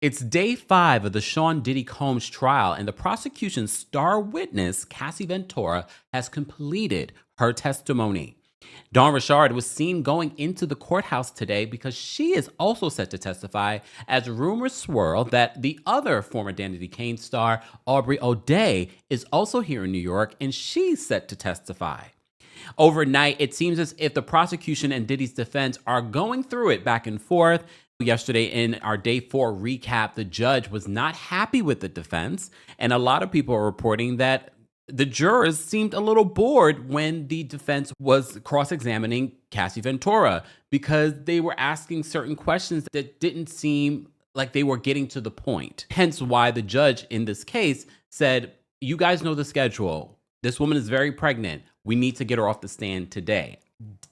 It's day 5 of the Sean Diddy Combs trial, and the prosecution's star witness, Cassie Ventura, has completed her testimony. Dawn Richard was seen going into the courthouse today because she is also set to testify, as rumors swirl that the other former Danity Kane star, Aubrey O'Day, is also here in New York, and she's set to testify. Overnight, it seems as if the prosecution and Diddy's defense are going through it back and forth. Yesterday, in our day 4 recap, the judge was not happy with the defense, and a lot of people are reporting that the jurors seemed a little bored when the defense was cross-examining Cassie Ventura because they were asking certain questions that didn't seem like they were getting to the point. Hence why the judge in this case said, you guys know the schedule. This woman is very pregnant. We need to get her off the stand today.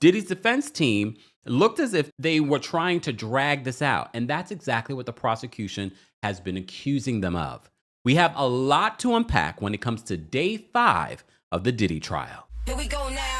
Diddy's defense team looked as if they were trying to drag this out, and that's exactly what the prosecution has been accusing them of. We have a lot to unpack when it comes to day 5 of the Diddy trial. Here we go now.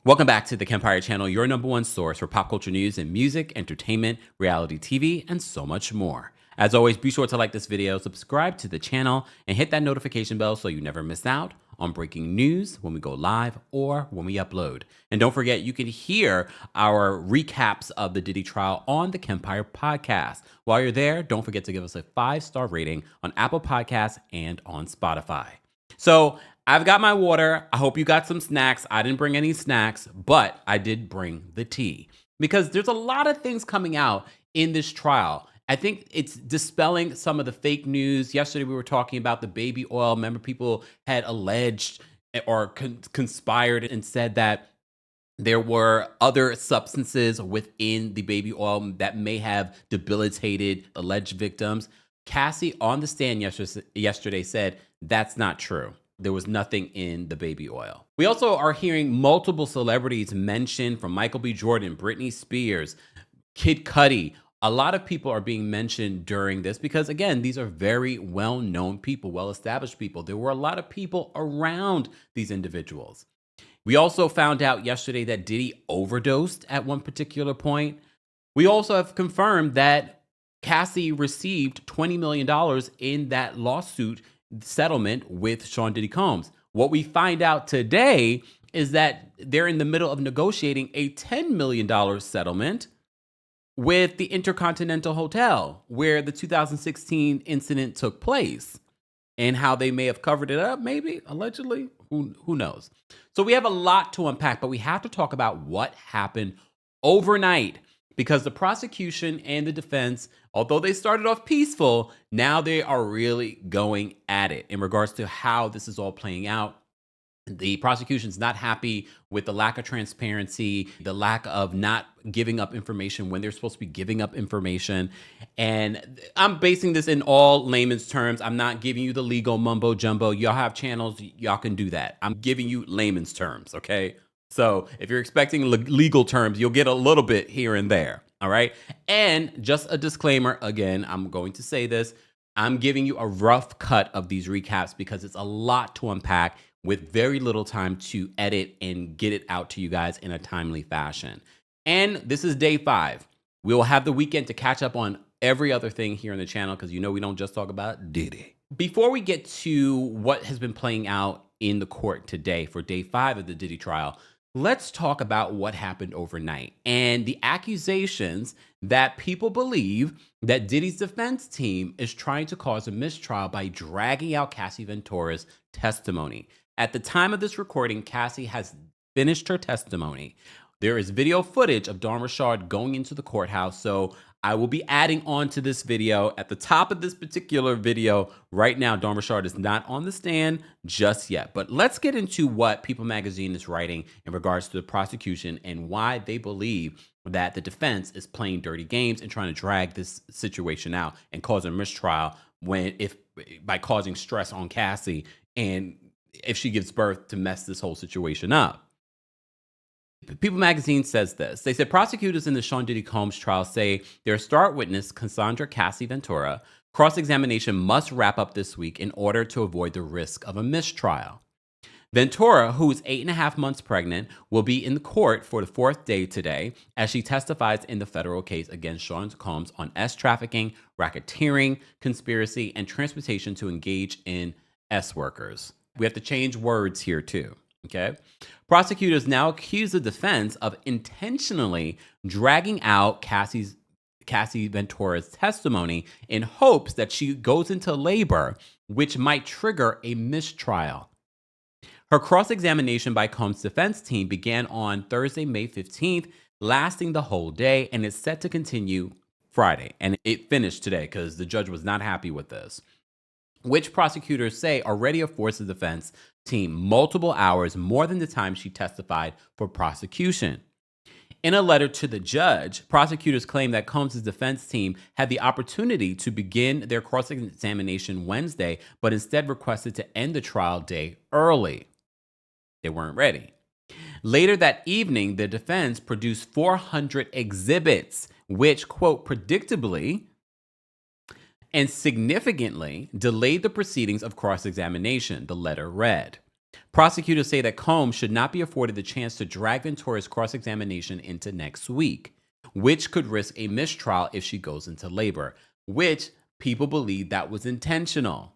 Welcome back to the Kempire channel, your #1 source for pop culture news and music, entertainment, reality TV, and so much more. As always, be sure to like this video, subscribe to the channel, and hit that notification bell so you never miss out on breaking news when we go live or when we upload. And don't forget, you can hear our recaps of the Diddy trial on the Kempire podcast. While you're there, don't forget to give us a 5-star rating on Apple Podcasts and on Spotify. So I've got my water. I hope you got some snacks. I didn't bring any snacks, but I did bring the tea because there's a lot of things coming out in this trial. I think it's dispelling some of the fake news. Yesterday, we were talking about the baby oil. Remember, people had alleged or conspired and said that there were other substances within the baby oil that may have debilitated alleged victims. Cassie, on the stand yesterday, said that's not true. There was nothing in the baby oil. We also are hearing multiple celebrities mentioned, from Michael B. Jordan, Britney Spears, Kid Cudi. A lot of people are being mentioned during this because, again, these are very well-known people, well-established people. There were a lot of people around these individuals. We also found out yesterday that Diddy overdosed at one particular point. We also have confirmed that Cassie received $20 million in that lawsuit settlement with Sean Diddy Combs. What we find out today is that they're in the middle of negotiating a $10 million settlement with the Intercontinental Hotel, where the 2016 incident took place, and how they may have covered it up, maybe, allegedly, who knows? So we have a lot to unpack, but we have to talk about what happened overnight, because the prosecution and the defense, although they started off peaceful, now they are really going at it in regards to how this is all playing out. The prosecution's not happy with the lack of transparency, the lack of not giving up information when they're supposed to be giving up information. And I'm basing this in all layman's terms. I'm not giving you the legal mumbo jumbo. Y'all have channels, y'all can do that. I'm giving you layman's terms, okay? So if you're expecting legal terms, you'll get a little bit here and there, all right? And just a disclaimer, again, I'm going to say this. I'm giving you a rough cut of these recaps because it's a lot to unpack with very little time to edit and get it out to you guys in a timely fashion. And this is day 5. We will have the weekend to catch up on every other thing here on the channel because you know we don't just talk about Diddy. Before we get to what has been playing out in the court today for day 5 of the Diddy trial, let's talk about what happened overnight and the accusations that people believe that Diddy's defense team is trying to cause a mistrial by dragging out Cassie Ventura's testimony. At the time of this recording, Cassie has finished her testimony. There is video footage of Dawn Richard going into the courthouse, so I will be adding on to this video. At the top of this particular video, right now, Dawn Richard is not on the stand just yet. But let's get into what People Magazine is writing in regards to the prosecution and why they believe that the defense is playing dirty games and trying to drag this situation out and cause a mistrial by causing stress on Cassie, and if she gives birth, to mess this whole situation up. People Magazine says this. They said prosecutors in the Sean Diddy Combs trial say their star witness, Cassandra Cassie Ventura, cross-examination must wrap up this week in order to avoid the risk of a mistrial. Ventura, who's 8.5 months pregnant, will be in the court for the fourth day today as she testifies in the federal case against Sean Combs on S trafficking, racketeering, conspiracy, and transportation to engage in S workers. We have to change words here too. Okay. Prosecutors now accuse the defense of intentionally dragging out Cassie Ventura's testimony in hopes that she goes into labor, which might trigger a mistrial. Her cross-examination by Combs' defense team began on Thursday, May 15th, lasting the whole day, and is set to continue Friday. And it finished today because the judge was not happy with this, which prosecutors say already affords the defense team multiple hours more than the time she testified for prosecution. In a letter to the judge, prosecutors claim that Combs' defense team had the opportunity to begin their cross-examination Wednesday, but instead requested to end the trial day early. They weren't ready. Later that evening, the defense produced 400 exhibits, which, quote, predictably and significantly delayed the proceedings of cross-examination, the letter read. Prosecutors say that Combs should not be afforded the chance to drag Ventura's cross-examination into next week, which could risk a mistrial if she goes into labor, which people believe that was intentional.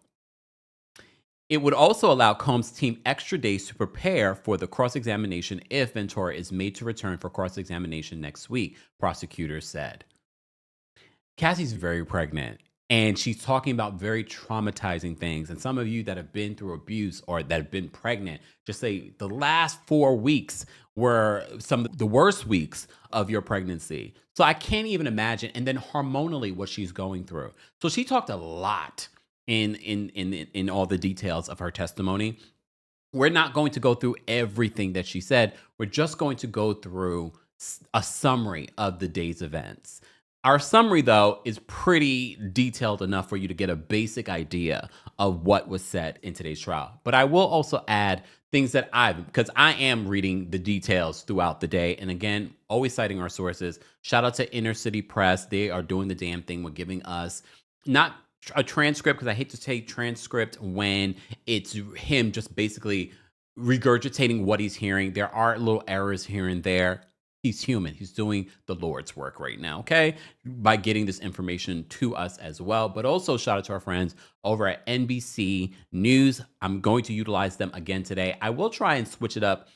It would also allow Combs' team extra days to prepare for the cross-examination if Ventura is made to return for cross-examination next week, prosecutors said. Cassie's very pregnant, and she's talking about very traumatizing things. And some of you that have been through abuse or that have been pregnant, just say the last 4 weeks were some of the worst weeks of your pregnancy. So I can't even imagine. And then hormonally what she's going through. So she talked a lot in all the details of her testimony. We're not going to go through everything that she said. We're just going to go through a summary of the day's events. Our summary, though, is pretty detailed enough for you to get a basic idea of what was said in today's trial. But I will also add things that because I am reading the details throughout the day. And again, always citing our sources. Shout out to Inner City Press. They are doing the damn thing with giving us not a transcript, because I hate to take transcript when it's him just basically regurgitating what he's hearing. There are little errors here and there. He's human. He's doing the Lord's work right now, okay? By getting this information to us as well. But also shout out to our friends over at NBC News. I'm going to utilize them again today. I will try and switch it up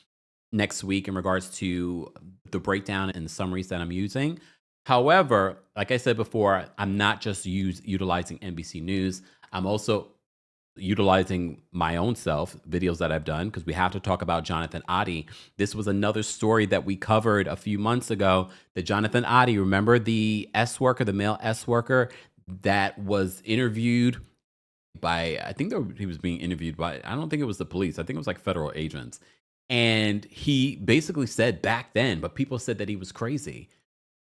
next week in regards to the breakdown and the summaries that I'm using. However, like I said before, I'm not just utilizing NBC News. I'm also utilizing my own self, videos that I've done, because we have to talk about Jonathan Oddie. This was another story that we covered a few months ago. The Jonathan Oddie, remember the S worker, the male S worker that was interviewed by, I think he was being interviewed by, I don't think it was the police. I think it was like federal agents. And he basically said back then, but people said that he was crazy.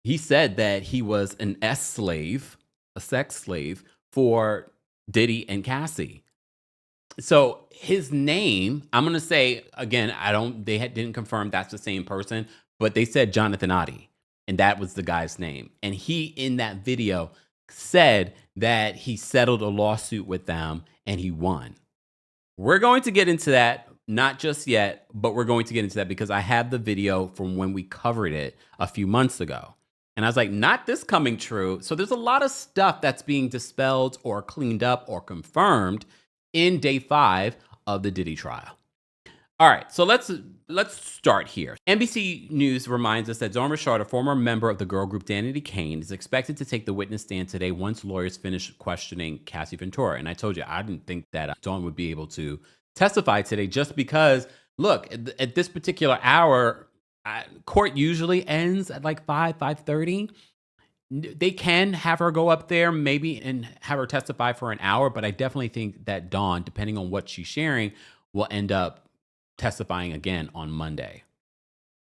He said that he was an S slave, a sex slave for Diddy and Cassie. So his name, I'm going to say, again, didn't confirm that's the same person, but they said Jonathan Oddie, and that was the guy's name. And he, in that video, said that he settled a lawsuit with them and he won. We're going to get into that, not just yet, but we're going to get into that because I have the video from when we covered it a few months ago. And I was like, not this coming true. So there's a lot of stuff that's being dispelled or cleaned up or confirmed in day 5 of the Diddy trial. All right, so let's start here. NBC News reminds us that Dawn Richard, a former member of the girl group Danity Kane, is expected to take the witness stand today once lawyers finish questioning Cassie Ventura. And I told you, I didn't think that Dawn would be able to testify today just because, look, at this particular hour, court usually ends at like 5:30. They can have her go up there maybe and have her testify for an hour, but I definitely think that Dawn, depending on what she's sharing, will end up testifying again on Monday.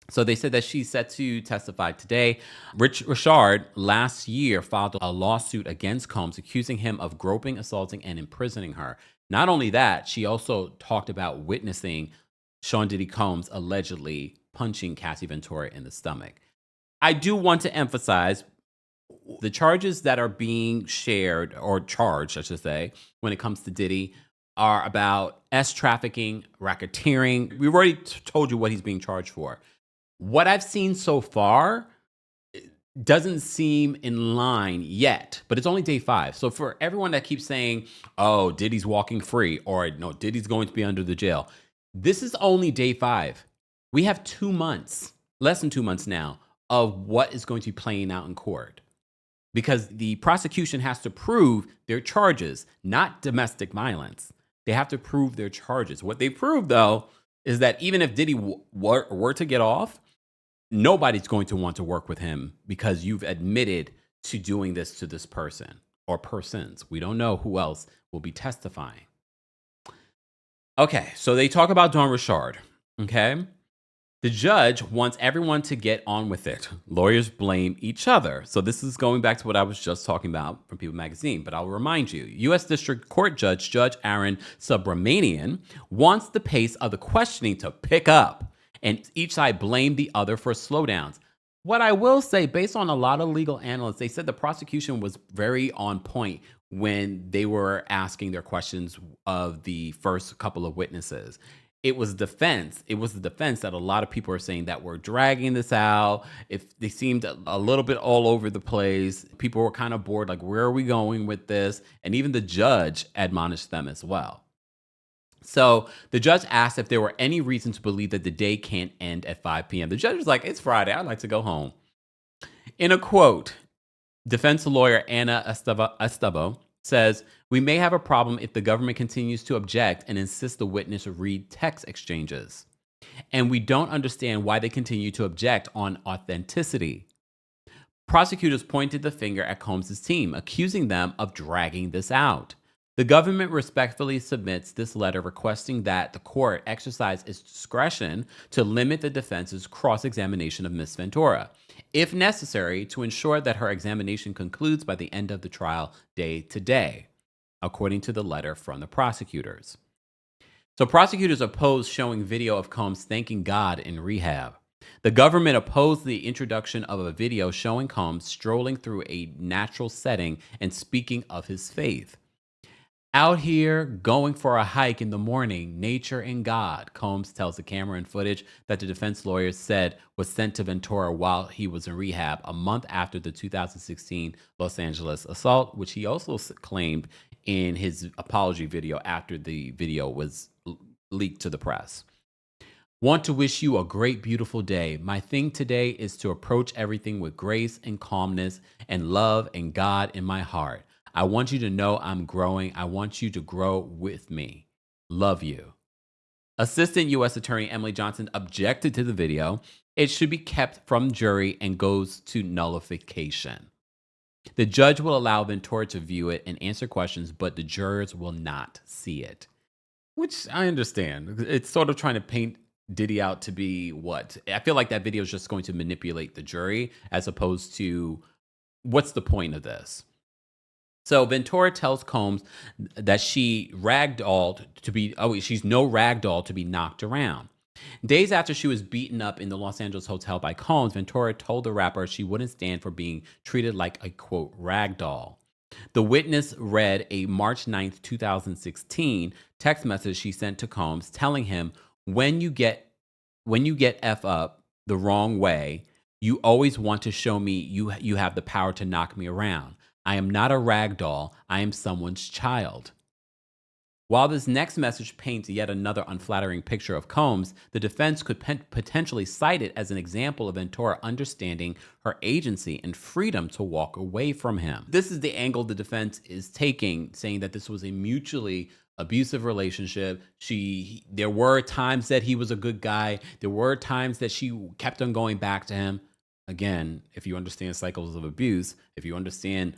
So they said that she's set to testify today. Richard last year filed a lawsuit against Combs, accusing him of groping, assaulting, and imprisoning her. Not only that, she also talked about witnessing Sean Diddy Combs allegedly punching Cassie Ventura in the stomach. I do want to emphasize the charges that are being shared or charged, I should say, when it comes to Diddy are about trafficking, racketeering. We've already told you what he's being charged for. What I've seen so far doesn't seem in line yet, but it's only day 5. So for everyone that keeps saying, oh, Diddy's walking free, or no, Diddy's going to be under the jail, this is only day 5. We have 2 months, less than 2 months now, of what is going to be playing out in court. Because the prosecution has to prove their charges, not domestic violence. They have to prove their charges. What they proved, though, is that even if Diddy were to get off, nobody's going to want to work with him because you've admitted to doing this to this person or persons. We don't know who else will be testifying. Okay, so they talk about Dawn Richard, okay? The judge wants everyone to get on with it. Lawyers blame each other. So this is going back to what I was just talking about from People Magazine, but I'll remind you, U.S. District Court Judge Aaron Subramanian wants the pace of the questioning to pick up, and each side blamed the other for slowdowns. What I will say, based on a lot of legal analysts, they said the prosecution was very on point when they were asking their questions of the first couple of witnesses. It was defense. It was the defense that a lot of people are saying that we're dragging this out. If they seemed a little bit all over the place, people were kind of bored, like, where are we going with this? And even the judge admonished them as well. So the judge asked if there were any reason to believe that the day can't end at 5 p.m. The judge was like, it's Friday. I'd like to go home. In a quote, defense lawyer Anna Estebo says, we may have a problem if the government continues to object and insist the witness read text exchanges. And we don't understand why they continue to object on authenticity. Prosecutors pointed the finger at Combs' team, accusing them of dragging this out. The government respectfully submits this letter requesting that the court exercise its discretion to limit the defense's cross-examination of Ms. Ventura, if necessary, to ensure that her examination concludes by the end of the trial day today, according to the letter from the prosecutors. So prosecutors opposed showing video of Combs thanking God in rehab. The government opposed the introduction of a video showing Combs strolling through a natural setting and speaking of his faith. Out here, going for a hike in the morning, nature and God, Combs tells the camera and footage that the defense lawyers said was sent to Ventura while he was in rehab a month after the 2016 Los Angeles assault, which he also claimed in his apology video after the video was leaked to the press. Want to wish you a great, beautiful day. My thing today is to approach everything with grace and calmness and love and God in my heart. I want you to know I'm growing. I want you to grow with me. Love you. Assistant U.S. Attorney Emily Johnson objected to the video. It should be kept from jury and goes to nullification. The judge will allow Ventura to view it and answer questions, but the jurors will not see it. Which I understand. It's sort of trying to paint Diddy out to be what? I feel like that video is just going to manipulate the jury as opposed to what's the point of this? So Ventura tells Combs that she's no ragdoll to be knocked around. Days after she was beaten up in the Los Angeles hotel by Combs, Ventura told the rapper she wouldn't stand for being treated like a, quote, ragdoll. The witness read a March 9th, 2016 text message she sent to Combs telling him, when you get F up the wrong way, you always want to show me you have the power to knock me around. I am not a rag doll. I am someone's child. While this next message paints yet another unflattering picture of Combs, the defense could potentially cite it as an example of Ventura understanding her agency and freedom to walk away from him. This is the angle the defense is taking, saying that this was a mutually abusive relationship. There were times that he was a good guy. There were times that she kept on going back to him. Again, if you understand cycles of abuse, if you understand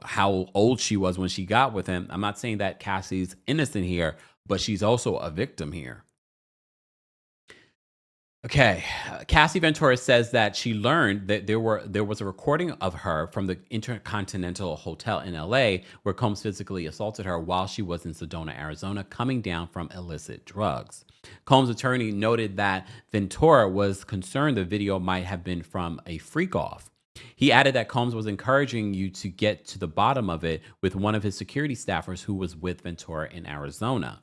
how old she was when she got with him, I'm not saying that Cassie's innocent here, but she's also a victim here. Okay, Cassie Ventura says that she learned that there was a recording of her from the Intercontinental Hotel in LA where Combs physically assaulted her while she was in Sedona, Arizona, coming down from illicit drugs. Combs' attorney noted that Ventura was concerned the video might have been from a freak-off. He added that Combs was encouraging you to get to the bottom of it with one of his security staffers who was with Ventura in Arizona.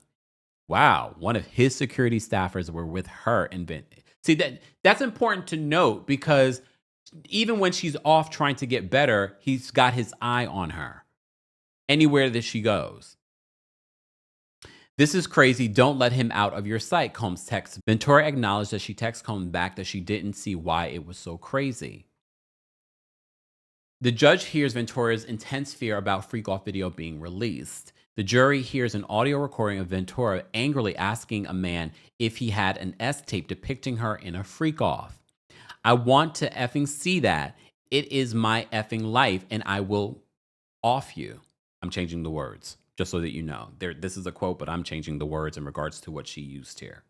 Wow, one of his security staffers were with her in See, that's important to note because even when she's off trying to get better, he's got his eye on her anywhere that she goes. This is crazy. Don't let him out of your sight, Combs texts. Ventura acknowledged that she texted Combs back that she didn't see why it was so crazy. The judge hears Ventura's intense fear about freak-off video being released. The jury hears an audio recording of Ventura angrily asking a man if he had an S-tape depicting her in a freak-off. I want to effing see that. It is my effing life, and I will off you. I'm changing the words, just so that you know. This is a quote, but I'm changing the words in regards to what she used here.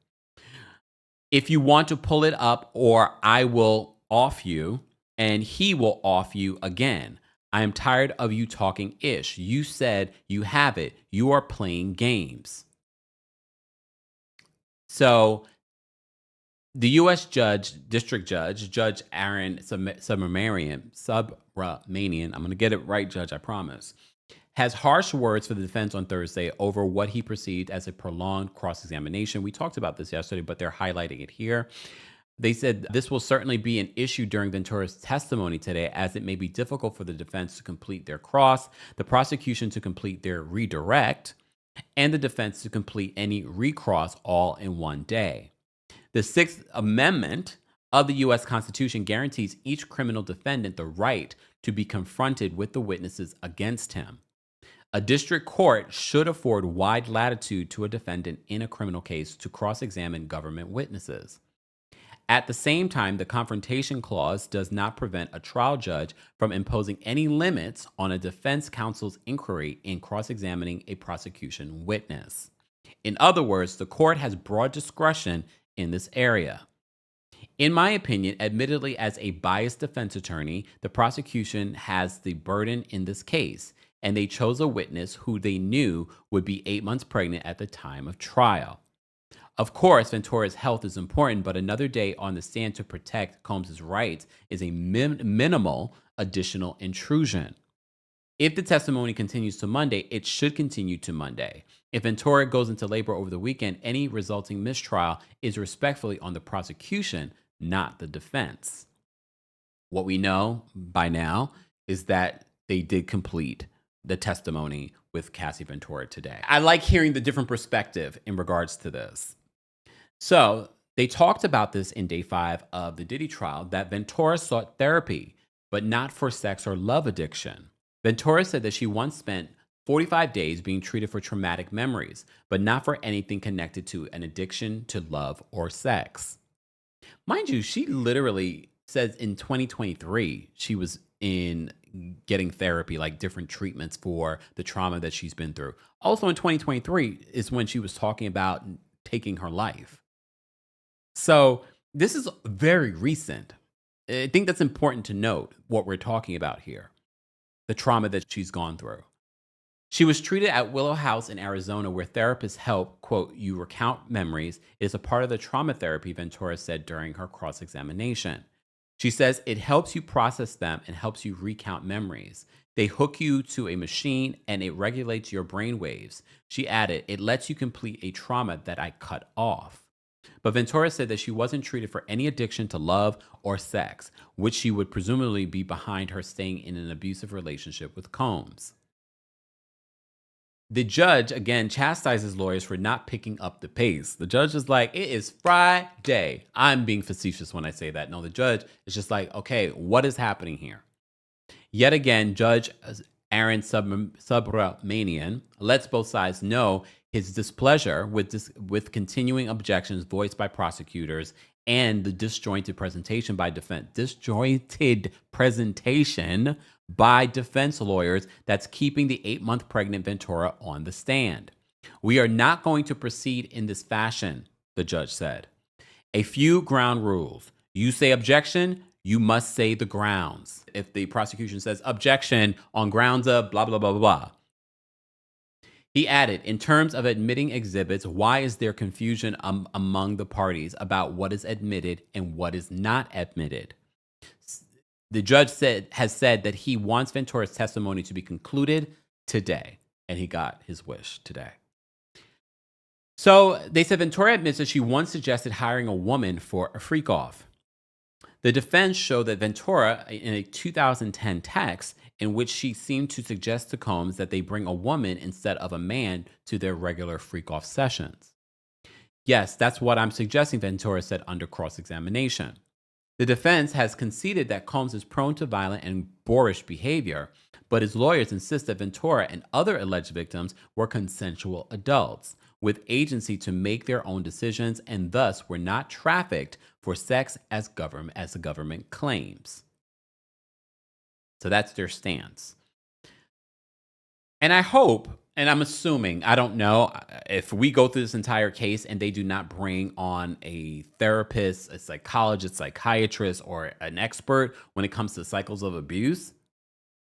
If you want to pull it up, or I will off you, and he will off you again. I am tired of you talking ish. You said you have it. You are playing games. So the U.S. District Judge, Judge Aaron Subramanian, I'm going to get it right, Judge, I promise, has harsh words for the defense on Thursday over what he perceived as a prolonged cross-examination. We talked about this yesterday, but they're highlighting it here. They said this will certainly be an issue during Ventura's testimony today, as it may be difficult for the defense to complete their cross, the prosecution to complete their redirect, and the defense to complete any recross all in one day. The Sixth Amendment of the U.S. Constitution guarantees each criminal defendant the right to be confronted with the witnesses against him. A district court should afford wide latitude to a defendant in a criminal case to cross-examine government witnesses. At the same time, the Confrontation Clause does not prevent a trial judge from imposing any limits on a defense counsel's inquiry in cross-examining a prosecution witness. In other words, the court has broad discretion in this area. In my opinion, admittedly as a biased defense attorney, the prosecution has the burden in this case, and they chose a witness who they knew would be 8 months pregnant at the time of trial. Of course, Ventura's health is important, but another day on the stand to protect Combs' rights is a minimal additional intrusion. If the testimony continues to Monday, it should continue to Monday. If Ventura goes into labor over the weekend, any resulting mistrial is respectfully on the prosecution, not the defense. What we know by now is that they did complete the testimony with Cassie Ventura today. I like hearing the different perspective in regards to this. So they talked about this in day 5 of the Diddy trial, that Ventura sought therapy, but not for sex or love addiction. Ventura said that she once spent 45 days being treated for traumatic memories, but not for anything connected to an addiction to love or sex. Mind you, she literally says in 2023, she was in getting therapy, like different treatments for the trauma that she's been through. Also in 2023 is when she was talking about taking her life. So this is very recent. I think that's important to note what we're talking about here, the trauma that she's gone through. She was treated at Willow House in Arizona, where therapists help, quote, you recount memories. It is a part of the trauma therapy, Ventura said during her cross-examination. She says it helps you process them and helps you recount memories. They hook you to a machine and it regulates your brain waves. She added, it lets you complete a trauma that I cut off. But Ventura said that she wasn't treated for any addiction to love or sex, which she would presumably be behind her staying in an abusive relationship with Combs. The judge, again, chastises lawyers for not picking up the pace. The judge is like, it is Friday. I'm being facetious when I say that. No, the judge is just like, okay, what is happening here? Yet again, Judge Aaron Subramanian lets both sides know his displeasure with continuing objections voiced by prosecutors and the disjointed presentation by defense lawyers that's keeping the 8-month pregnant Ventura on the stand. We are not going to proceed in this fashion, the judge said. A few ground rules. You say objection, you must say the grounds. If the prosecution says objection on grounds of blah, blah, blah, blah, blah. He added, in terms of admitting exhibits, why is there confusion among the parties about what is admitted and what is not admitted? The judge has said that he wants Ventura's testimony to be concluded today, and he got his wish today. So they said Ventura admits that she once suggested hiring a woman for a freak off. The defense showed that Ventura, in a 2010 text in which she seemed to suggest to Combs that they bring a woman instead of a man to their regular freak off sessions. Yes, that's what I'm suggesting, Ventura said under cross-examination. The defense has conceded that Combs is prone to violent and boorish behavior, but his lawyers insist that Ventura and other alleged victims were consensual adults with agency to make their own decisions and thus were not trafficked for sex as the government claims. So that's their stance. And I hope, and I'm assuming, I don't know, if we go through this entire case and they do not bring on a therapist, a psychologist, psychiatrist, or an expert when it comes to cycles of abuse,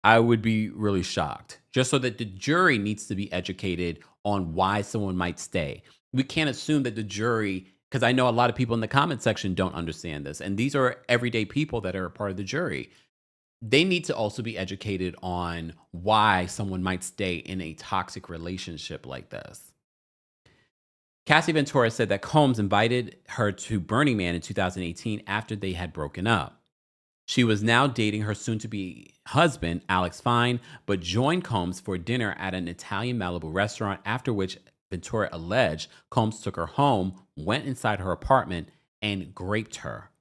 I would be really shocked. Just so that the jury needs to be educated on why someone might stay. We can't assume that the jury, because I know a lot of people in the comment section don't understand this, and these are everyday people that are a part of the jury. They need to also be educated on why someone might stay in a toxic relationship like this. Cassie Ventura said that Combs invited her to Burning Man in 2018 after they had broken up. She was now dating her soon-to-be husband, Alex Fine, but joined Combs for dinner at an Italian Malibu restaurant, after which Ventura alleged Combs took her home, went inside her apartment, and raped her.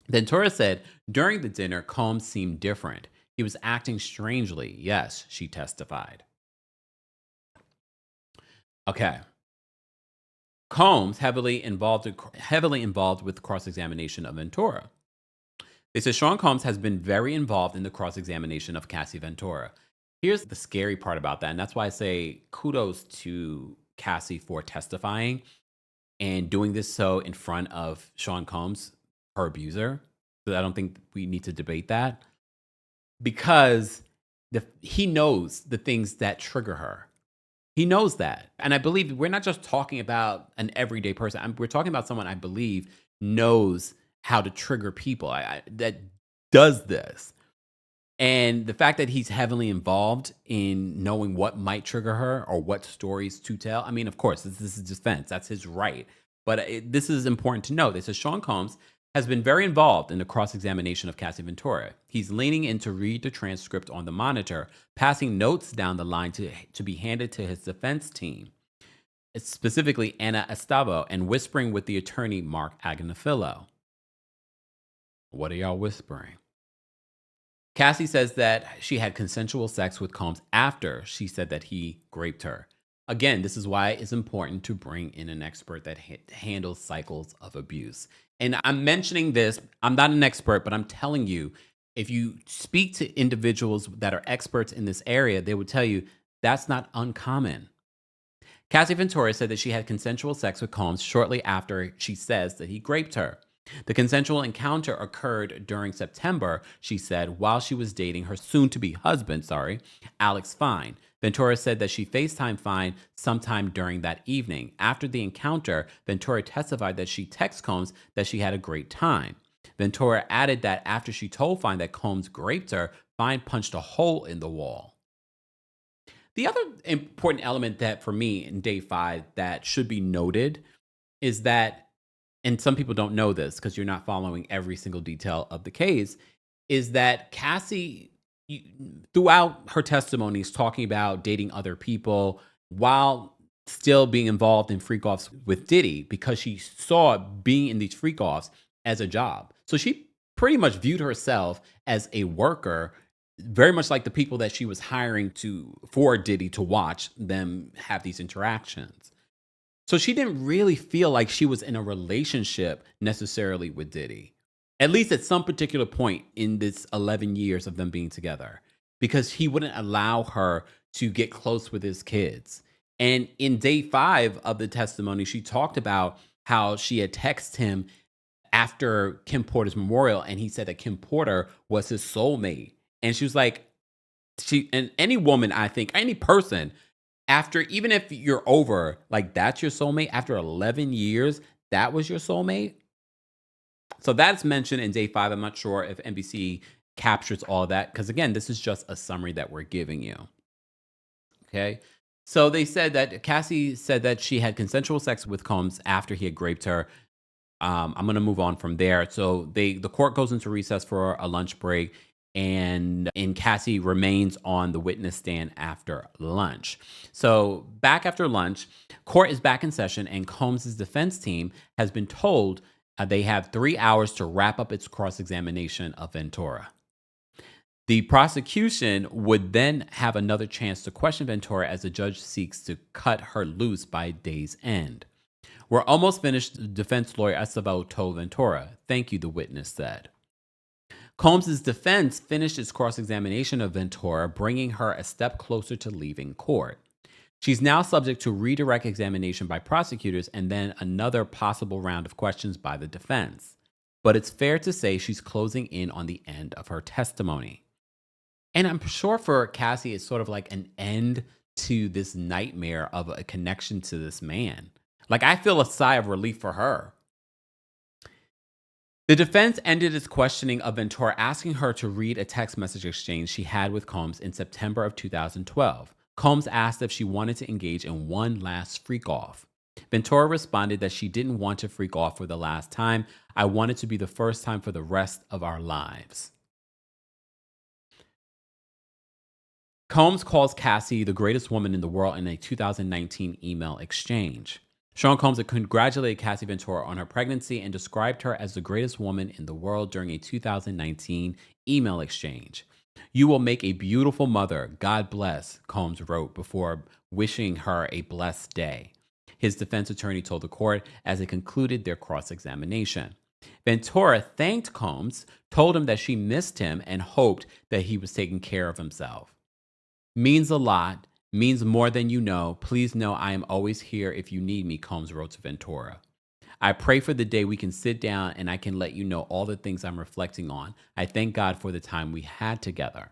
Ventura said during the dinner, Combs seemed different. He was acting strangely. Yes, she testified. Okay. Combs heavily involved with cross-examination of Ventura. They said Sean Combs has been very involved in the cross-examination of Cassie Ventura. Here's the scary part about that, and that's why I say kudos to Cassie for testifying and doing this so in front of Sean Combs, her abuser. So I don't think we need to debate that, because he knows the things that trigger her. He knows that. And I believe we're not just talking about an everyday person. We're talking about someone I believe knows how to trigger people that does this. And the fact that he's heavily involved in knowing what might trigger her or what stories to tell. I mean, of course, this is defense. That's his right. But this is important to know. They said Sean Combs has been very involved in the cross-examination of Cassie Ventura. He's leaning in to read the transcript on the monitor, passing notes down the line to be handed to his defense team, specifically Anna Estavo, and whispering with the attorney, Mark Agnafilo. What are y'all whispering? Cassie says that she had consensual sex with Combs after she said that he raped her. Again, this is why it's important to bring in an expert that handles cycles of abuse. And I'm mentioning this, I'm not an expert, but I'm telling you, if you speak to individuals that are experts in this area, they would tell you that's not uncommon. Cassie Ventura said that she had consensual sex with Combs shortly after she says that he raped her. The consensual encounter occurred during September, she said, while she was dating her soon-to-be husband, Alex Fine. Ventura said that she FaceTimed Fine sometime during that evening. After the encounter, Ventura testified that she texted Combs that she had a great time. Ventura added that after she told Fine that Combs raped her, Fine punched a hole in the wall. The other important element that for me in day 5 that should be noted is that, and some people don't know this because you're not following every single detail of the case, is that Cassie, throughout her testimonies, talking about dating other people while still being involved in freak-offs with Diddy, because she saw being in these freak-offs as a job. So she pretty much viewed herself as a worker, very much like the people that she was hiring for Diddy to watch them have these interactions. So she didn't really feel like she was in a relationship necessarily with Diddy, at least at some particular point in this 11 years of them being together, because he wouldn't allow her to get close with his kids. And in day 5 of the testimony, she talked about how she had texted him after Kim Porter's memorial, and he said that Kim Porter was his soulmate. And she was like, and any woman, I think, any person, after, even if you're over, like that's your soulmate, after 11 years, that was your soulmate. So that's mentioned in day 5. I'm not sure if NBC captures all that because, again, this is just a summary that we're giving you. Okay. So they said that Cassie said that she had consensual sex with Combs after he had raped her. I'm going to move on from there. So the court goes into recess for a lunch break, and Cassie remains on the witness stand after lunch. So back after lunch, court is back in session, and Combs' defense team has been told they have 3 hours to wrap up its cross-examination of Ventura. The prosecution would then have another chance to question Ventura as the judge seeks to cut her loose by day's end. We're almost finished, the defense lawyer Estevao told Ventura. Thank you, the witness said. Combs' defense finished its cross-examination of Ventura, bringing her a step closer to leaving court. She's now subject to redirect examination by prosecutors and then another possible round of questions by the defense. But it's fair to say she's closing in on the end of her testimony. And I'm sure for Cassie, it's sort of like an end to this nightmare of a connection to this man. Like, I feel a sigh of relief for her. The defense ended its questioning of Ventura, asking her to read a text message exchange she had with Combs in September of 2012. Combs asked if she wanted to engage in one last freak-off. Ventura responded that she didn't want to freak off for the last time. I want it to be the first time for the rest of our lives. Combs calls Cassie the greatest woman in the world in a 2019 email exchange. Sean Combs had congratulated Cassie Ventura on her pregnancy and described her as the greatest woman in the world during a 2019 email exchange. You will make a beautiful mother. God bless, Combs wrote before wishing her a blessed day. His defense attorney told the court as it concluded their cross-examination. Ventura thanked Combs, told him that she missed him, and hoped that he was taking care of himself. Means a lot, means more than you know. Please know I am always here if you need me, Combs wrote to Ventura. I pray for the day we can sit down and I can let you know all the things I'm reflecting on. I thank God for the time we had together.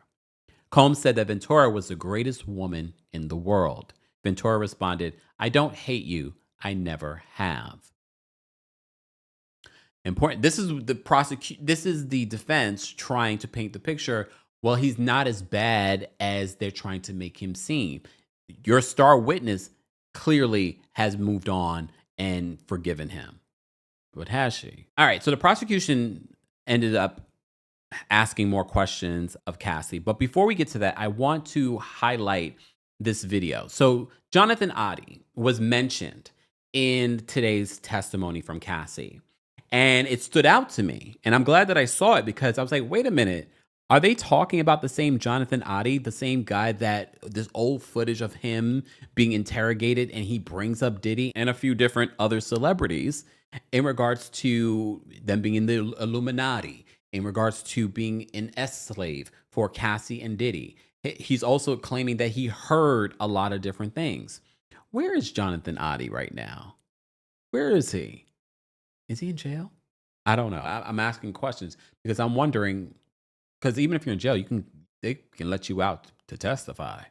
Combs said that Ventura was the greatest woman in the world. Ventura responded, I don't hate you. I never have. Important. This is the defense trying to paint the picture. Well, he's not as bad as they're trying to make him seem. Your star witness clearly has moved on and forgiven him. But has she? All right, so the prosecution ended up asking more questions of Cassie. But before we get to that, I want to highlight this video. So Jonathan Oddie was mentioned in today's testimony from Cassie. And it stood out to me. And I'm glad that I saw it because I was like, wait a minute. Are they talking about the same Jonathan Oddie, the same guy that this old footage of him being interrogated and he brings up Diddy and a few different other celebrities in regards to them being in the Illuminati, in regards to being an S-slave for Cassie and Diddy? He's also claiming that he heard a lot of different things. Where is Jonathan Oddie right now? Where is he? Is he in jail? I don't know. I'm asking questions because I'm wondering. Because even if you're in jail, they can let you out to testify.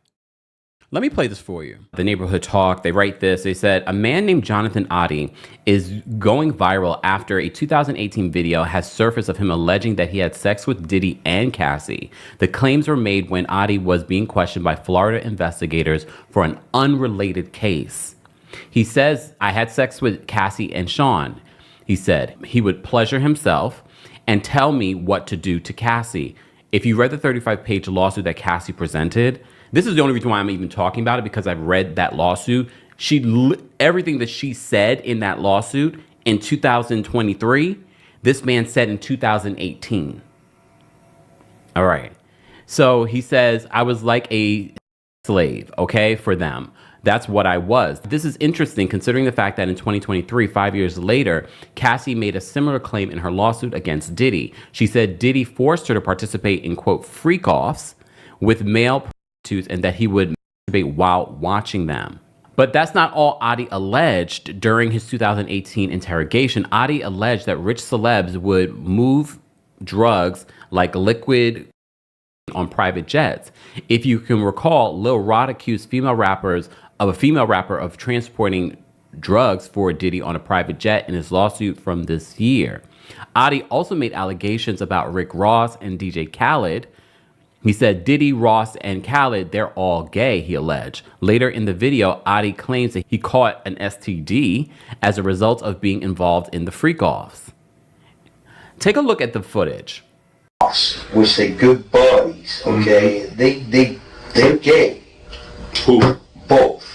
Let me play this for you. The Neighborhood Talk, they write this. They said, a man named Jonathan Oddie is going viral after a 2018 video has surfaced of him alleging that he had sex with Diddy and Cassie. The claims were made when Oddie was being questioned by Florida investigators for an unrelated case. He says, I had sex with Cassie and Sean. He said he would pleasure himself and tell me what to do to Cassie. If you read the 35-page lawsuit that Cassie presented, this is the only reason why I'm even talking about it, because I've read that lawsuit. Everything that she said in that lawsuit in 2023, this man said in 2018. All right. So he says, I was like a slave, okay, for them. That's what I was. This is interesting considering the fact that in 2023, 5 years later, Cassie made a similar claim in her lawsuit against Diddy. She said Diddy forced her to participate in, quote, freak-offs with male prostitutes and that he would masturbate while watching them. But that's not all Oddie alleged during his 2018 interrogation. Oddie alleged that rich celebs would move drugs like liquid on private jets. If you can recall, Lil Rod accused a female rapper of transporting drugs for Diddy on a private jet in his lawsuit from this year. Adi also made allegations about Rick Ross and DJ Khaled. He said Diddy, Ross, and Khaled, they're all gay, he alleged. Later in the video, Adi claims that he caught an STD as a result of being involved in the freak-offs. Take a look at the footage. Which they good buddies, okay? They're gay. Who? Both.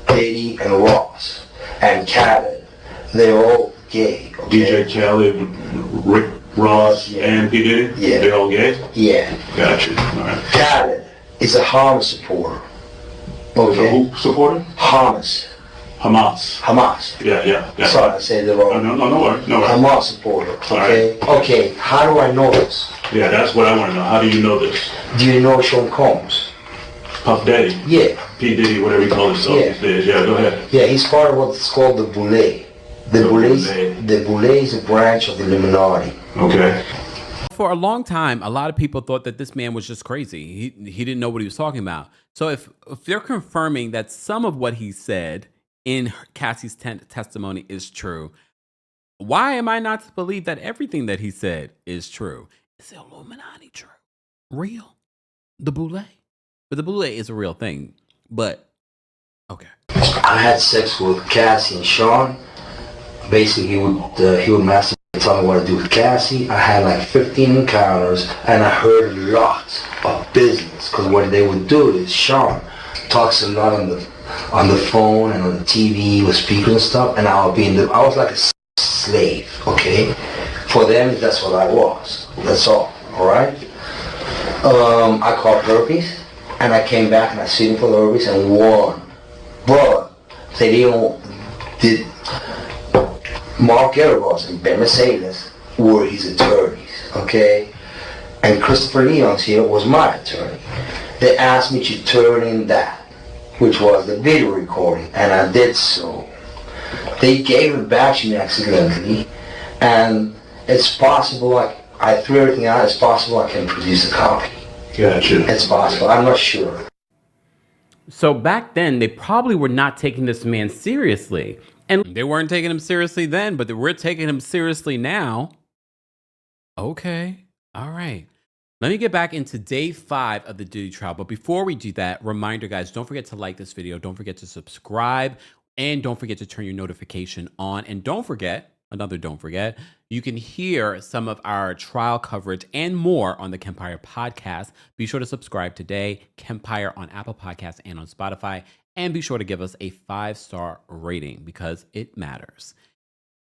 Diddy and Ross. And Khaled. They're all gay, okay? DJ Khaled, Rick Ross, and P. Diddy? Yeah. They're all gay? Yeah. Gotcha. All right. Khaled is a Hamas supporter. Okay? Who supporter? Hamas. Hamas. Yeah. Sorry, I said it wrong. No worries. Hamas supporter, okay? Right. Okay, how do I know this? Yeah, that's what I want to know. How do you know this? Do you know Sean Combs? Puff Daddy? Yeah. P. Diddy, whatever he calls himself these days. Yeah, go ahead. Yeah, he's part of what's called the Boule. The Boule is a branch of the Illuminati. Okay. For a long time, a lot of people thought that this man was just crazy. He didn't know what he was talking about. So if they're confirming that some of what he said in Cassie's testimony is true, why am I not to believe that everything that he said is true? Is the Illuminati true? Real? The Boule? But the Boule is a real thing. But, okay. I had sex with Cassie and Sean. Basically, he would masturbate and tell me what to do with Cassie. I had like 15 encounters, and I heard a lot of business. Because what they would do is Sean talks a lot on the phone and on the TV with speakers and stuff, and I was like a slave, okay? For them, that's what I was. That's all right? I caught herpes, and I came back and I sued him for the herpes and won. But did Mark Erebos and Ben Mercedes were his attorneys, okay? And Christopher Leon's here was my attorney. They asked me to turn in that, which was the video recording, and I did so. They gave it back to me accidentally, and it's possible, I threw everything out, it's possible I can produce a copy. Gotcha. It's possible, I'm not sure. So back then, they probably were not taking this man seriously. And they weren't taking him seriously then, but we're taking him seriously now. Okay. All right. Let me get back into day 5 of the Diddy trial. But before we do that, reminder, guys, don't forget to like this video. Don't forget to subscribe. And don't forget to turn your notification on. And don't forget, you can hear some of our trial coverage and more on the Kempire podcast. Be sure to subscribe today. Kempire on Apple Podcasts and on Spotify. And be sure to give us a 5-star rating because it matters.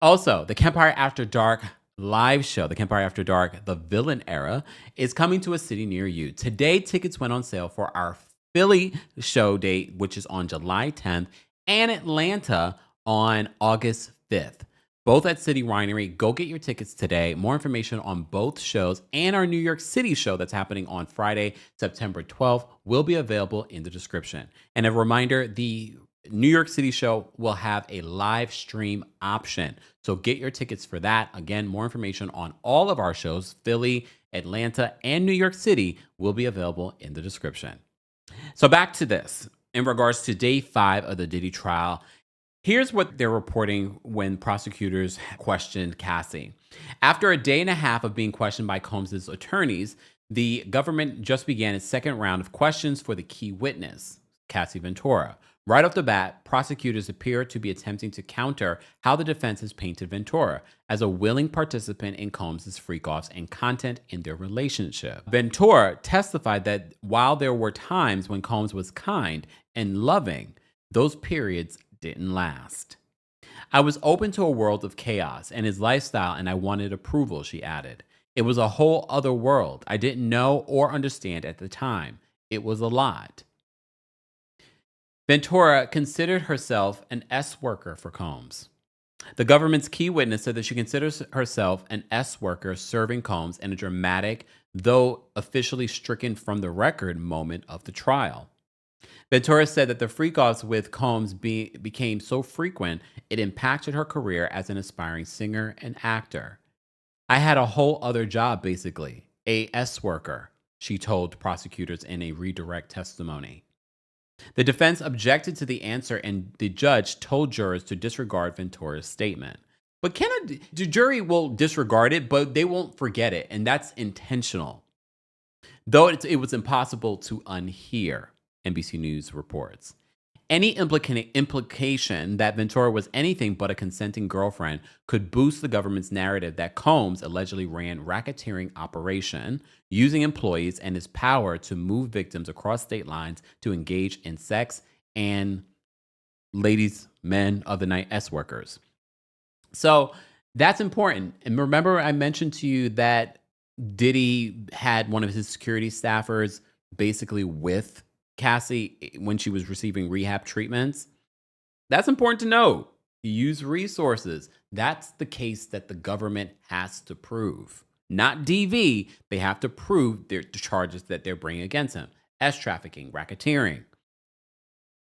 Also, the Kempire After Dark live show, the Kempire After Dark, The Villain Era, is coming to a city near you. Today, tickets went on sale for our Philly show date, which is on July 10th, and Atlanta on August 5th. Both at City Winery. Go get your tickets today. More information on both shows and our New York City show that's happening on Friday, September 12th will be available in the description. And a reminder, the New York City show will have a live stream option. So get your tickets for that. Again, more information on all of our shows, Philly, Atlanta, and New York City, will be available in the description. So back to this. In regards to day 5 of the Diddy trial, here's what they're reporting when prosecutors questioned Cassie. After a day and a half of being questioned by Combs' attorneys, the government just began its second round of questions for the key witness, Cassie Ventura. Right off the bat, prosecutors appear to be attempting to counter how the defense has painted Ventura as a willing participant in Combs' freak-offs and content in their relationship. Ventura testified that while there were times when Combs was kind and loving, those periods didn't last. I was open to a world of chaos and his lifestyle, and I wanted approval, she added. It was a whole other world I didn't know or understand at the time. It was a lot. Ventura considered herself an S-worker for Combs. The government's key witness said that she considers herself an S-worker serving Combs in a dramatic, though officially stricken from the record moment of the trial. Ventura said that the freak-offs with Combs became so frequent, it impacted her career as an aspiring singer and actor. I had a whole other job, basically, a S-worker, she told prosecutors in a redirect testimony. The defense objected to the answer, and the judge told jurors to disregard Ventura's statement. But the jury will disregard it, but they won't forget it. And that's intentional. Though it was impossible to unhear, NBC News reports. Any implication that Ventura was anything but a consenting girlfriend could boost the government's narrative that Combs allegedly ran racketeering operation using employees and his power to move victims across state lines to engage in sex and ladies, men of the night S workers. So that's important. And remember, I mentioned to you that Diddy had one of his security staffers basically with Cassie when she was receiving rehab treatments. That's important to know. Use resources. That's the case that the government has to prove. Not DV. They have to prove the charges that they're bringing against him. S trafficking, racketeering.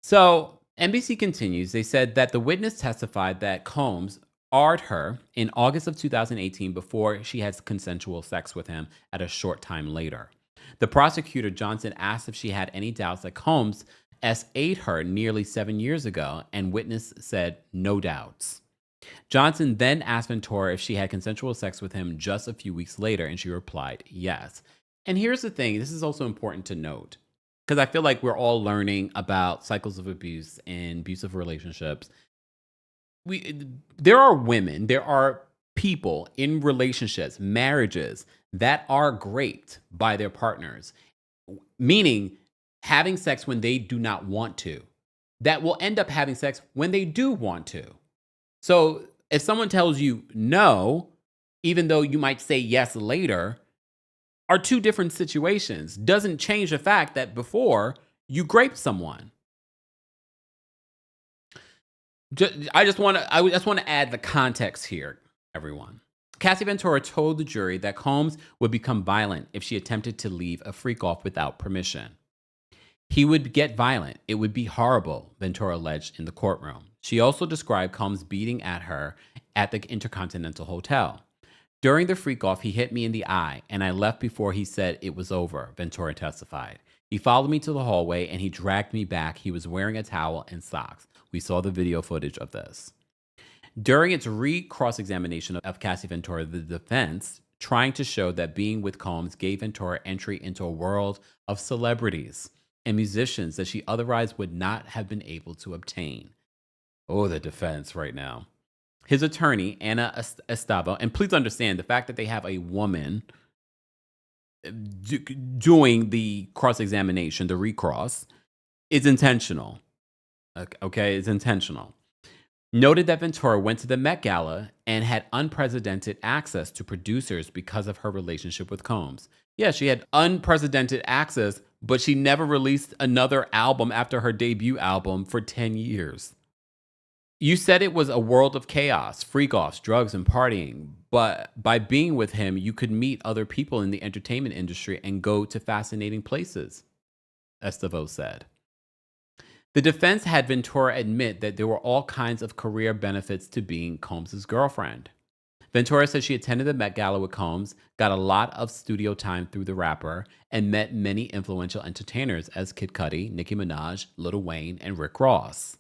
So NBC continues. They said that the witness testified that Combs AR'd her in August of 2018 before she had consensual sex with him at a short time later. The prosecutor, Johnson, asked if she had any doubts that Combs S.A.'d her nearly 7 years ago, and witness said no doubts. Johnson then asked Ventura if she had consensual sex with him just a few weeks later, and she replied yes. And here's the thing, this is also important to note, because I feel like we're all learning about cycles of abuse and abusive relationships. There are women, there are people in relationships, marriages, that are raped by their partners, meaning having sex when they do not want to, that will end up having sex when they do want to. So if someone tells you no, even though you might say yes later, are two different situations. Doesn't change the fact that before you raped someone. I just want to add the context here, everyone. Cassie Ventura told the jury that Combs would become violent if she attempted to leave a freak-off without permission. He would get violent. It would be horrible, Ventura alleged in the courtroom. She also described Combs beating at her at the Intercontinental Hotel. During the freak-off, he hit me in the eye, and I left before he said it was over, Ventura testified. He followed me to the hallway, and he dragged me back. He was wearing a towel and socks. We saw the video footage of this. During its cross-examination of Cassie Ventura, the defense, trying to show that being with Combs gave Ventura entry into a world of celebrities and musicians that she otherwise would not have been able to obtain. Oh, the defense right now. His attorney, Anna Estavo, and please understand the fact that they have a woman doing the cross-examination, the recross, is intentional. Okay, it's intentional. Noted that Ventura went to the Met Gala and had unprecedented access to producers because of her relationship with Combs. Yeah, she had unprecedented access, but she never released another album after her debut album for 10 years. You said it was a world of chaos, freak-offs, drugs, and partying, but by being with him, you could meet other people in the entertainment industry and go to fascinating places, Estavo said. The defense had Ventura admit that there were all kinds of career benefits to being Combs' girlfriend. Ventura said she attended the Met Gala with Combs, got a lot of studio time through the rapper, and met many influential entertainers as Kid Cudi, Nicki Minaj, Lil Wayne, and Rick Ross.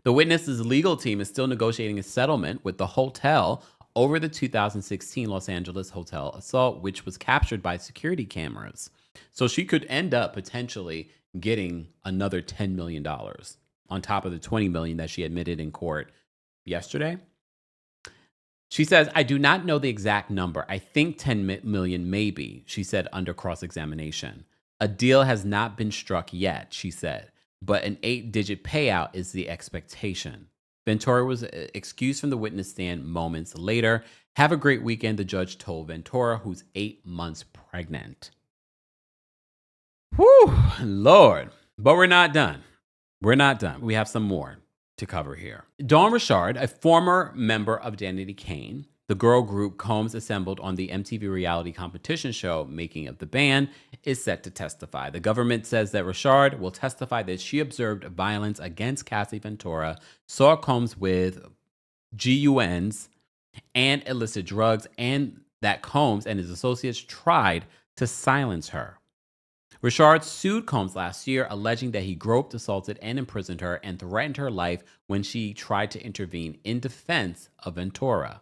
The witness's legal team is still negotiating a settlement with the hotel over the 2016 Los Angeles hotel assault, which was captured by security cameras. So she could end up potentially getting another $10 million on top of the $20 million that she admitted in court yesterday. She says, I do not know the exact number. I think 10 million maybe, she said under cross-examination. A deal has not been struck yet, she said, but an 8-digit payout is the expectation. Ventura was excused from the witness stand moments later. Have a great weekend, the judge told Ventura, who's 8 months pregnant. Whew, Lord. But we're not done. We're not done. We have some more to cover here. Dawn Richard, a former member of Danity Kane, the girl group Combs assembled on the MTV reality competition show Making of the Band, is set to testify. The government says that Richard will testify that she observed violence against Cassie Ventura, saw Combs with GUNs and illicit drugs, and that Combs and his associates tried to silence her. Richard sued Combs last year, alleging that he groped, assaulted, and imprisoned her and threatened her life when she tried to intervene in defense of Ventura.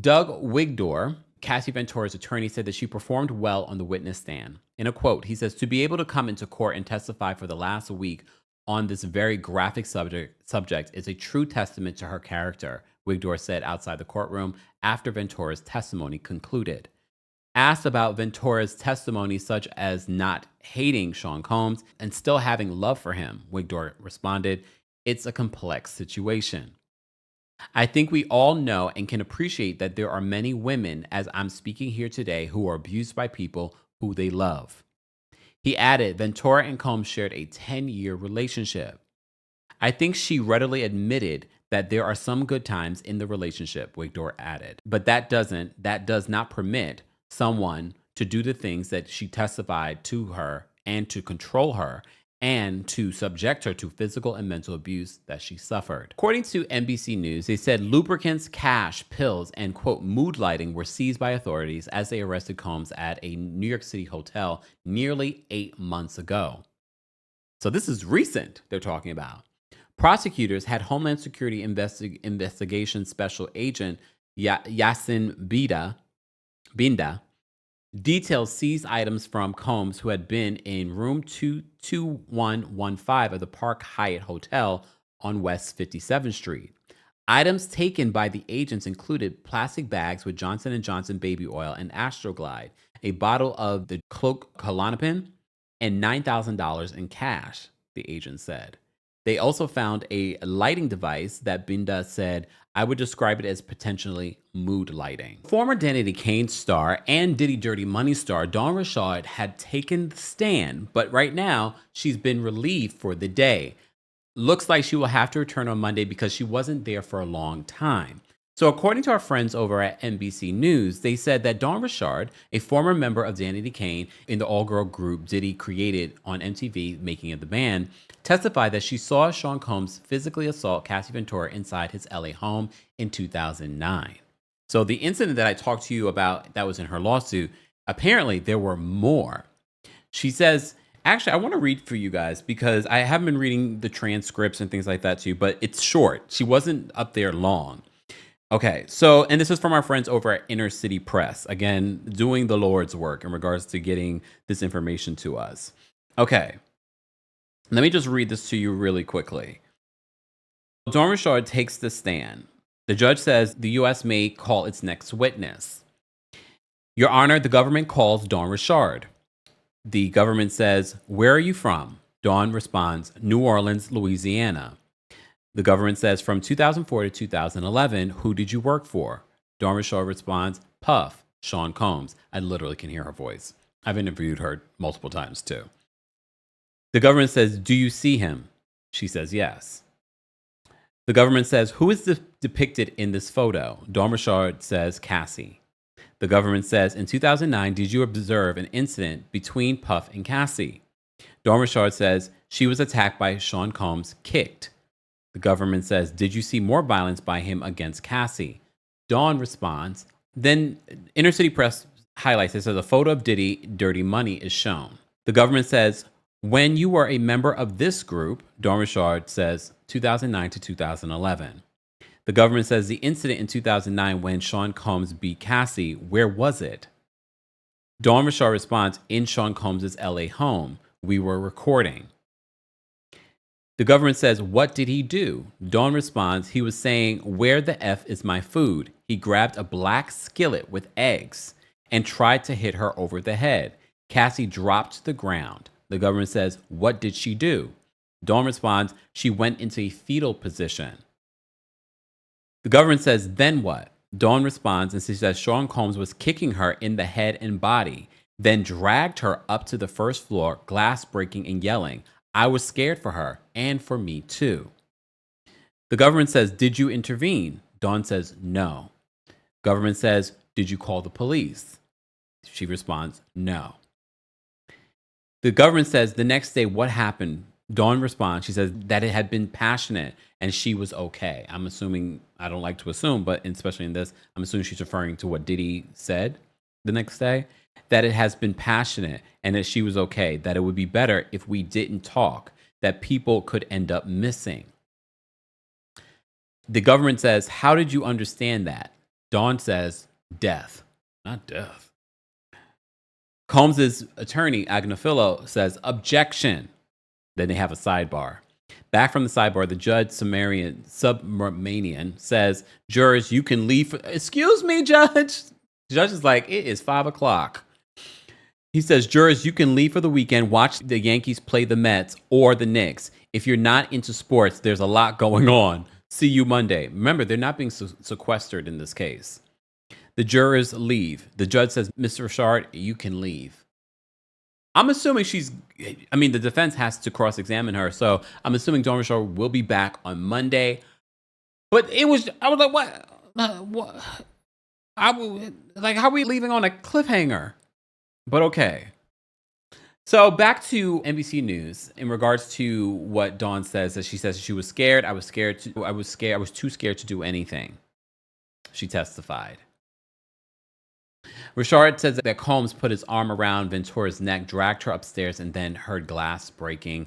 Doug Wigdor, Cassie Ventura's attorney, said that she performed well on the witness stand. In a quote, he says, "To be able to come into court and testify for the last week on this very graphic subject is a true testament to her character," Wigdor said outside the courtroom after Ventura's testimony concluded. Asked about Ventura's testimony, such as not hating Sean Combs and still having love for him, Wigdor responded, "It's a complex situation. I think we all know and can appreciate that there are many women, as I'm speaking here today, who are abused by people who they love." He added, Ventura and Combs shared a 10-year relationship. "I think she readily admitted that there are some good times in the relationship," Wigdor added. "But that does not permit someone to do the things that she testified to her and to control her and to subject her to physical and mental abuse that she suffered." According to NBC News, they said lubricants, cash, pills, and, quote, mood lighting were seized by authorities as they arrested Combs at a New York City hotel nearly 8 months ago. So this is recent, they're talking about. Prosecutors had Homeland Security Investigation Special Agent Yasin Binda details seized items from Combs, who had been in room 22115 of the Park Hyatt Hotel on West 57th Street. Items taken by the agents included plastic bags with Johnson & Johnson baby oil and Astroglide, a bottle of the Klonopin, and $9,000 in cash, the agent said. They also found a lighting device that Binda said, "I would describe it as potentially mood lighting." Former Danity Kane star and Diddy Dirty Money star Dawn Richard had taken the stand, but right now she's been relieved for the day. Looks like she will have to return on Monday because she wasn't there for a long time. So according to our friends over at NBC News, they said that Dawn Richard, a former member of Danity Kane in the all-girl group Diddy created on MTV, Making of the Band, testified that she saw Sean Combs physically assault Cassie Ventura inside his LA home in 2009. So the incident that I talked to you about that was in her lawsuit, apparently there were more. She says, actually, I want to read for you guys because I haven't been reading the transcripts and things like that too, but it's short. She wasn't up there long. Okay, so, and this is from our friends over at Inner City Press, again, doing the Lord's work in regards to getting this information to us. Okay, let me just read this to you really quickly. Dawn Richard takes the stand. The judge says the U.S. may call its next witness. Your Honor, the government calls Dawn Richard. The government says, "Where are you from?" Dawn responds, "New Orleans, Louisiana." The government says, "From 2004 to 2011, who did you work for?" Dawn Richard responds, "Puff, Sean Combs." I literally can hear her voice. I've interviewed her multiple times too. The government says, "Do you see him?" She says, "Yes." The government says, "Who is depicted in this photo?" Dawn Richard says, "Cassie." The government says, "In 2009, did you observe an incident between Puff and Cassie?" Dawn Richard says, "She was attacked by Sean Combs, kicked." The government says, "Did you see more violence by him against Cassie?" Dawn responds. Then Inner City Press highlights it, says a photo of Diddy Dirty Money is shown. The government says, "When you were a member of this group," Dawn Richard says, 2009 to 2011. The government says the incident in 2009 when Sean Combs beat Cassie, where was it? Dawn Richard responds, "In Sean Combs' LA home. We were recording." The government says, "What did he do?" Dawn responds, "He was saying, 'Where the F is my food?' He grabbed a black skillet with eggs and tried to hit her over the head. Cassie dropped to the ground." The government says, "What did she do?" Dawn responds, "She went into a fetal position." The government says, "Then what?" Dawn responds and she says Sean Combs was kicking her in the head and body, then dragged her up to the first floor, glass breaking and yelling, "I was scared for her and for me too." The government says, "Did you intervene?" Dawn says, "No." Government says, "Did you call the police?" She responds, "No." The government says, "The next day, what happened?" Dawn responds, she says that it had been passionate and she was okay. I'm assuming, I don't like to assume, but especially in this, I'm assuming she's referring to what Diddy said. the next day, that it has been passionate and that she was okay, that it would be better if we didn't talk, that people could end up missing. The government says, how did you understand that? Dawn says, death, not death. Combs's attorney, Agnafilo, says, objection. Then they have a sidebar. Back from the sidebar, the judge, Subramanian, says, jurors, you can leave. Excuse me, judge. The judge is like, it is 5 o'clock. He says, jurors, you can leave for the weekend, watch the Yankees play the Mets or the Knicks. If you're not into sports, there's a lot going on. See you Monday. Remember, they're not being sequestered in this case. The jurors leave. The judge says, Mr. Richard, you can leave. I'm assuming the defense has to cross-examine her. So I'm assuming Dawn Richard will be back on Monday. But I was like, what? How are we leaving on a cliffhanger? But okay. So back to NBC News in regards to what Dawn says. That she says she was scared. I was too scared to do anything. She testified. Richard says that Combs put his arm around Ventura's neck, dragged her upstairs, and then heard glass breaking.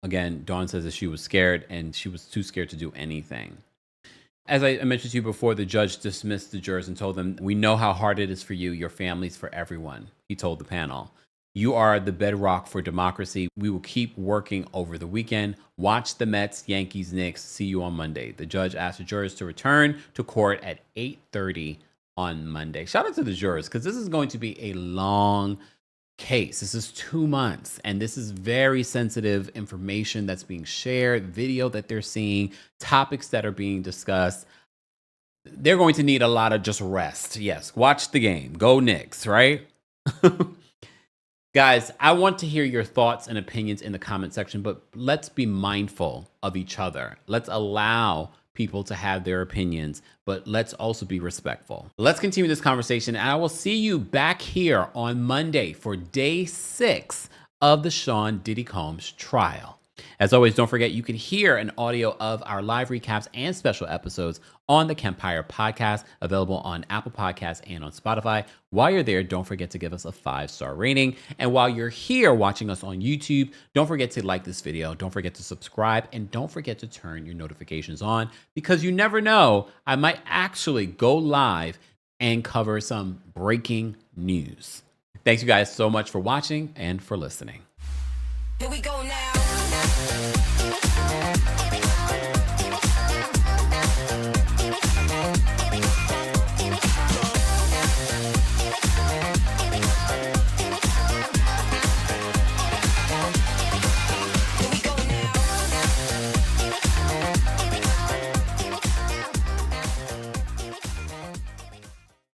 Again, Dawn says that she was scared and she was too scared to do anything. As I mentioned to you before, the judge dismissed the jurors and told them, we know how hard it is for you. Your family's for everyone. He told the panel. You are the bedrock for democracy. We will keep working over the weekend. Watch the Mets, Yankees, Knicks. See you on Monday. The judge asked the jurors to return to court at 8:30 on Monday. Shout out to the jurors, because this is going to be a long case. This is 2 months, and this is very sensitive information that's being shared, video that they're seeing, topics that are being discussed. They're going to need a lot of just rest. Yes, watch the game. Go Knicks, right? Guys, I want to hear your thoughts and opinions in the comment section, but let's be mindful of each other. Let's allow people to have their opinions, but let's also be respectful. Let's continue this conversation, and I will see you back here on Monday for day 6 of the Sean Diddy Combs trial. As always, don't forget you can hear an audio of our live recaps and special episodes on the Kempire podcast, available on Apple Podcasts and on Spotify. While you're there, don't forget to give us a 5-star rating. And while you're here watching us on YouTube, don't forget to like this video, don't forget to subscribe, and don't forget to turn your notifications on, because you never know, I might actually go live and cover some breaking news. Thanks you guys so much for watching and for listening. Here we go now.